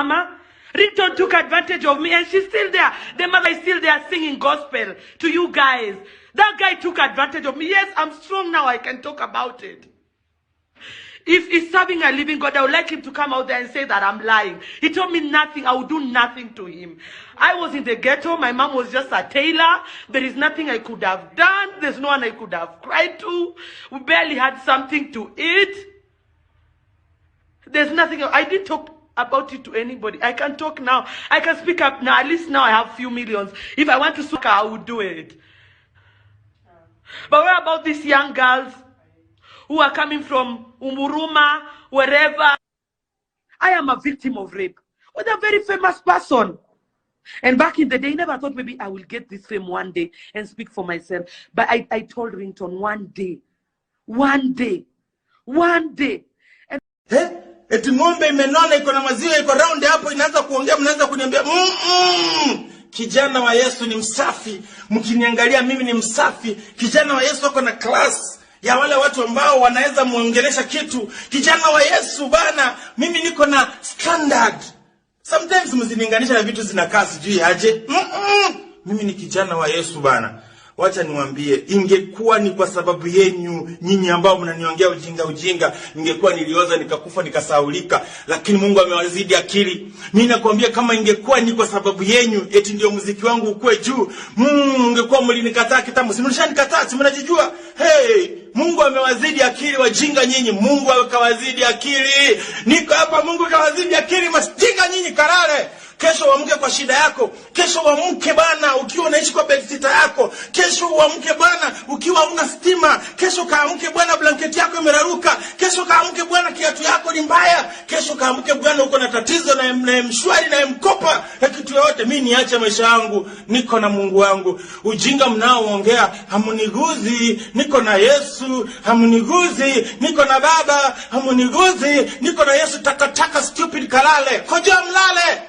Mama, Ringtone took advantage of me and she's still there. The mother is still there singing gospel to you guys. That guy took advantage of me. Yes, I'm strong now. I can talk about it. If he's serving a living God, I would like him to come out there and say that I'm lying. He told me nothing. I would do nothing to him. I was in the ghetto. My mom was just a tailor. There is nothing I could have done. There's no one I could have cried to. We barely had something to eat. There's nothing. I didn't talk about it to anybody. I can talk now. I can speak up now. At least now I have few millions. If I want to speak, I would do it. But what about these young girls who are coming from Umuruma, wherever? I am a victim of rape with a very famous person. And back in the day, I never thought maybe I will get this fame one day and speak for myself. But I told Ringtone one day. And eti ng'ombe imenona iko na maziwa iko round hapo inaanza kuongea, mnaanza kuniambia kijana wa Yesu ni msafi. Mkiniangalia mimi ni msafi. Kijana wa Yesu uko na class ya wale watu ambao wanaweza muongelesha kitu. Kijana wa Yesu bana, mimi niko na standard. Sometimes mzilinganisha na vitu zinakaa sijui aje. Mimi ni kijana wa Yesu bana. Wacha niwaambie, ingekuwa ni kwa sababu yenu nyinyi ambao mnaniongea ujinga, ningekuwa nilioza nikakufa nikasaulika, lakini Mungu amewazidi akili. Mimi nakwambia kama ingekuwa ni kwa sababu yenu eti ndio muziki wangu ukue juu, ungekuwa mlinikataa kitambo. Si mlishanikataa, si mnajijua? Hey, Mungu amewazidi akili wajinga nyinyi. Mungu akawazidi akili. Niko hapa, Mungu akawazidi akili mastinga nyinyi karare. Kesho uamke kwa shida yako. Kesho uamke bana ukiwa unaishi kwa bedsitter yako. Kesho uamke bana ukiwa huna stima. Kesho kaamke bwana blanketi yako imeraruka. Kesho kaamke bwana kiatu yako ni mbaya. Kesho kaamke bwana uko na tatizo na mshwari na mkopa na kitu yote. Mimi niache maisha yangu, niko na Mungu wangu. Ujinga mnaoongea hamuniguzi, niko na Yesu. Hamuniguzi, niko na Baba. Hamuniguzi, niko na Yesu. Takataka stupid kalale. Koja mlale.